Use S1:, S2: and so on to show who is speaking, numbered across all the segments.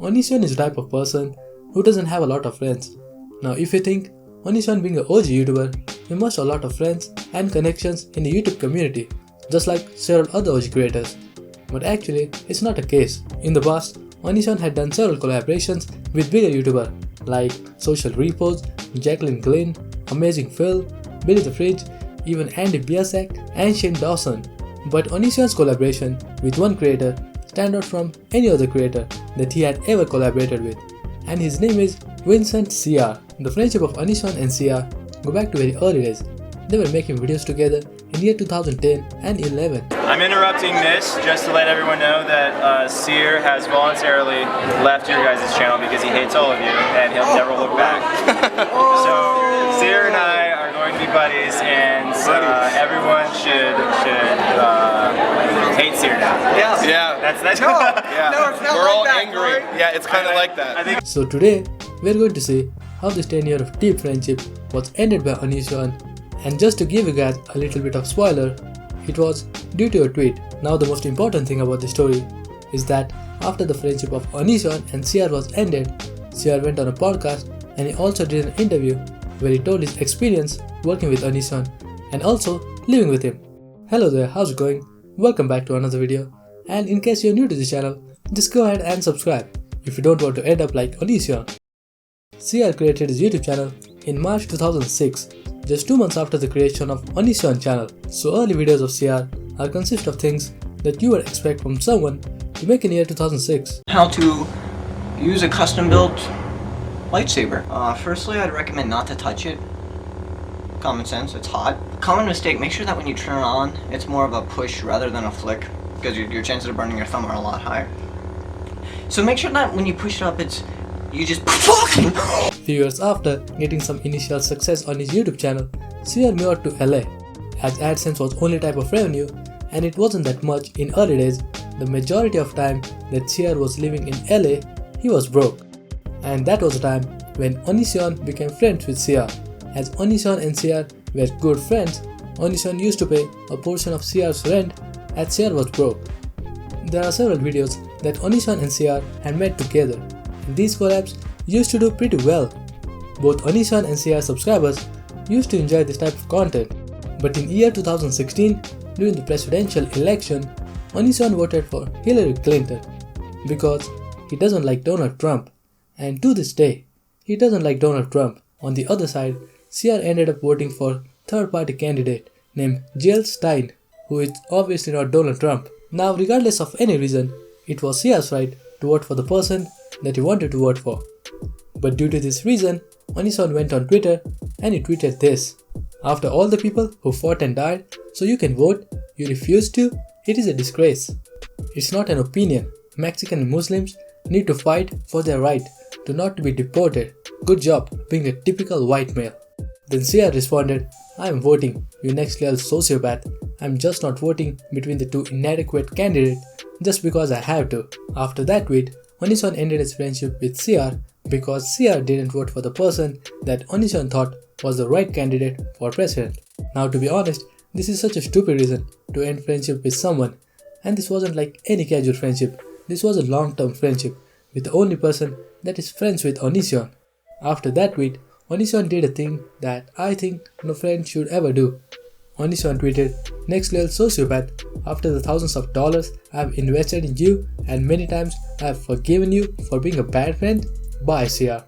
S1: Onision is the type of person who doesn't have a lot of friends. Now if you think Onision being an OG YouTuber, he must have a lot of friends and connections in the YouTube community, just like several other OG creators. But actually, it's not the case. In the past, Onision had done several collaborations with bigger YouTubers like Social Repos, Jacqueline Glynn, Amazing Phil, Billy the Fridge, even Andy Biasak and Shane Dawson. But Onision's collaboration with one creator stand out from any other creator that he had ever collaborated with, and his name is Vincent Cyr. The friendship of Onision and Cyr go back to very early days. They were making videos together in year 2010 and 11.
S2: I'm interrupting this just to let everyone know that Cyr has voluntarily left your guys' channel because he hates all of you and he'll never look back. So Cyr and I are going to be buddies, and everyone should hate Cyr now.
S3: Yeah.
S2: That's
S3: No, it's not. We're
S4: like
S3: all
S4: that,
S3: angry.
S4: Corey.
S3: Yeah, it's kind of like that.
S1: So today, we're going to see how this 10 year of deep friendship was ended by Onision, and just to give you guys a little bit of spoiler, it was due to a tweet. Now the most important thing about the story is that after the friendship of Onision and Cyr was ended, Cyr went on a podcast and he also did an interview where he told his experience working with Onision and also living with him. Hello there, how's it going? Welcome back to another video, and in case you're new to the channel, just go ahead and subscribe if you don't want to end up like Onision. Cyr created his YouTube channel in March 2006, just 2 months after the creation of Onision channel. So early videos of Cyr are consist of things that you would expect from someone to make in year 2006.
S4: How to use a custom built lightsaber. Firstly, I'd recommend not to touch it. Common sense, it's hot. Common mistake, make sure that when you turn it on, it's more of a push rather than a flick, because your chances of burning your thumb are a lot higher. So make sure that when you push it up, you just fucking.
S1: Few years after getting some initial success on his YouTube channel, Cyr moved to LA, as AdSense was only type of revenue and it wasn't that much in early days. The majority of time that Cyr was living in LA, he was broke. And that was the time when Onision became friends with Cyr. As Onision and Cyr were good friends, Onision used to pay a portion of Cyr's rent as Cyr was broke. There are several videos that Onision and Cyr had made together, and these collabs used to do pretty well. Both Onision and Cyr subscribers used to enjoy this type of content. But in year 2016, during the presidential election, Onision voted for Hillary Clinton because he doesn't like Donald Trump, and to this day, he doesn't like Donald Trump. On the other side, Cyr ended up voting for third-party candidate named Jill Stein, who is obviously not Donald Trump. Now, regardless of any reason, it was Cyr's right to vote for the person that he wanted to vote for. But due to this reason, Onision went on Twitter and he tweeted this: "After all the people who fought and died so you can vote, you refuse to? It is a disgrace. It's not an opinion. Mexican Muslims need to fight for their right to not to be deported. Good job being a typical white male." Then Cyr responded, "I am voting, you next level sociopath. I'm just not voting between the two inadequate candidates just because I have to." After that tweet, Onision ended his friendship with Cyr because Cyr didn't vote for the person that Onision thought was the right candidate for president. Now to be honest, this is such a stupid reason to end friendship with someone, and this wasn't like any casual friendship. This was a long-term friendship with the only person that is friends with Onision. After that tweet, Onision did a thing that I think no friend should ever do. Onision tweeted, "Next level sociopath, after the thousands of dollars I have invested in you and many times I have forgiven you for being a bad friend, bye Cyr."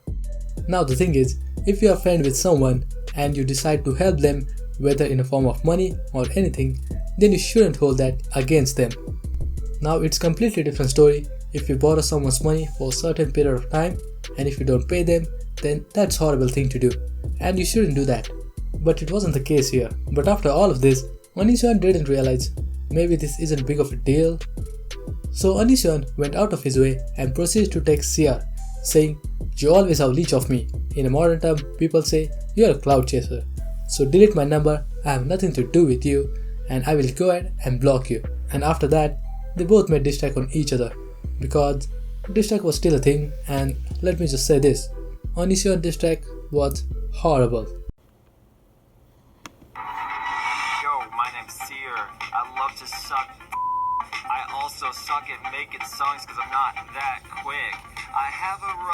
S1: Now the thing is, if you are a friend with someone and you decide to help them, whether in a form of money or anything, then you shouldn't hold that against them. Now it's completely different story if you borrow someone's money for a certain period of time, and if you don't pay them, then that's a horrible thing to do, and you shouldn't do that. But it wasn't the case here. But after all of this, Onision didn't realize maybe this isn't big of a deal. So Onision went out of his way and proceeded to text Cyr, saying, "You always have leech of me. In a modern term, people say you're a cloud chaser. So delete my number, I have nothing to do with you, and I will go ahead and block you." And after that, they both made diss track on each other, because diss track was still a thing, and let me just say this, Onision diss track was horrible.
S2: Yo, my name's Cyr. I love to suck. I also suck at making songs because I'm not that quick. I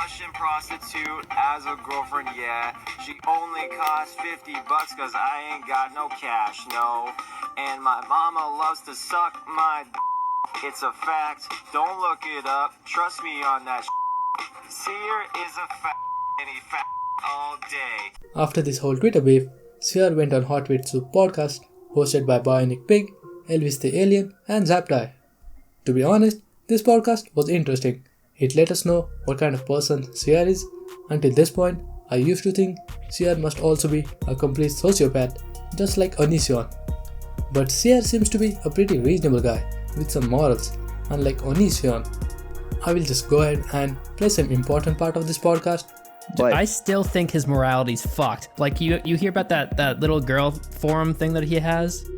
S5: Russian prostitute as a girlfriend, yeah. She only costs $50 cause I ain't got no cash, no. And my mama loves to suck my it's a fact, don't look it up, trust me on that Cyr is a fact and he fact all day.
S1: After this whole Twitter beef, Cyr went on Hot with Soup podcast hosted by Bionic Pig, Elvis the Alien and Zaptai. To be honest, this podcast was interesting. It let us know what kind of person Cyr is. Until this point, I used to think Cyr must also be a complete sociopath, just like Onision. But Cyr seems to be a pretty reasonable guy with some morals, unlike Onision. I will just go ahead and play some important part of this podcast.
S6: But I still think his morality's fucked. Like you hear about that little girl forum thing that he has?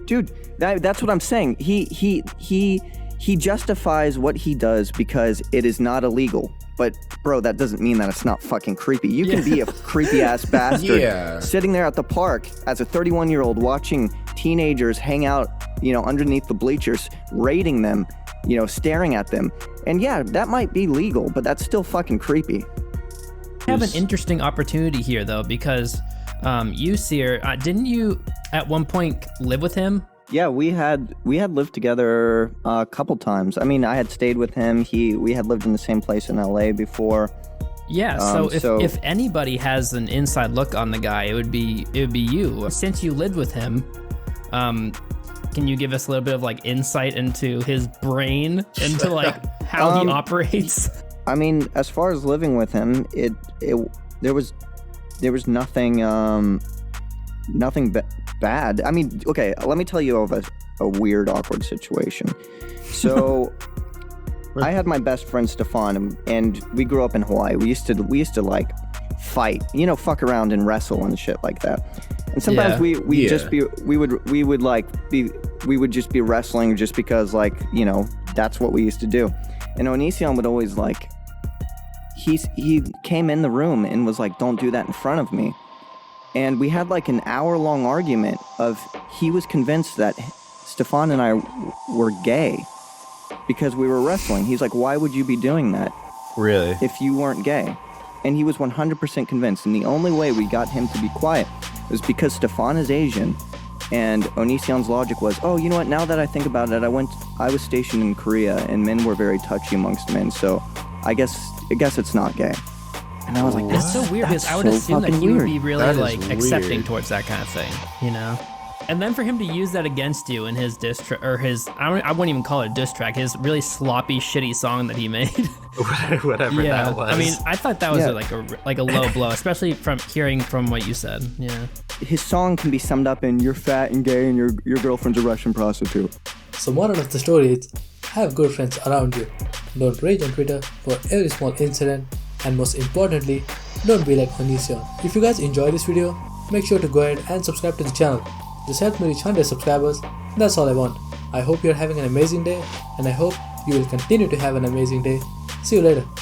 S7: Dude, that's what I'm saying. He justifies what he does because it is not illegal. But bro, that doesn't mean that it's not fucking creepy. You can be a creepy ass bastard sitting there at the park as a 31-year-old watching teenagers hang out, underneath the bleachers, raiding them, staring at them. And yeah, that might be legal, but that's still fucking creepy.
S6: I have an interesting opportunity here though, because you, Cyr, didn't you at one point live with him?
S7: Yeah, we had lived together a couple times. I mean, I had stayed with him. We had lived in the same place in LA before.
S6: Yeah, so if anybody has an inside look on the guy, it would be you. Since you lived with him, can you give us a little bit of like insight into his brain, into like how he operates?
S7: I mean, as far as living with him, there was nothing bad. I mean, okay, let me tell you of a weird, awkward situation. So, I had my best friend Stefan, and we grew up in Hawaii. We used to like fight, fuck around and wrestle and shit like that. And sometimes we would just be wrestling just because that's what we used to do. And Onision would always he came in the room and was like, "Don't do that in front of me." And we had like an hour-long argument of he was convinced that Stefan and I were gay because we were wrestling. He's like, "Why would you be doing that?
S3: Really?
S7: If you weren't gay?" And he was 100% convinced. And the only way we got him to be quiet was because Stefan is Asian. And Onision's logic was, "Oh, you know what? Now that I think about it, I was stationed in Korea and men were very touchy amongst men. So I guess it's not gay." And I was like,
S6: that's so weird because I would assume that he would be really accepting towards that kind of thing, And then for him to use that against you in his diss track, or I wouldn't even call it a diss track, his really sloppy, shitty song that he made.
S3: Whatever that was.
S6: I mean, I thought that was like a low blow, especially from hearing from what you said. Yeah.
S7: His song can be summed up in "You're fat and gay and your girlfriend's a Russian prostitute."
S1: So moral of the story is, have good friends around you. Don't rage on Twitter for every small incident. And most importantly, don't be like Onision. If you guys enjoyed this video, make sure to go ahead and subscribe to the channel. This helps me reach 100 subscribers. That's all I want. I hope you're having an amazing day, and I hope you will continue to have an amazing day. See you later.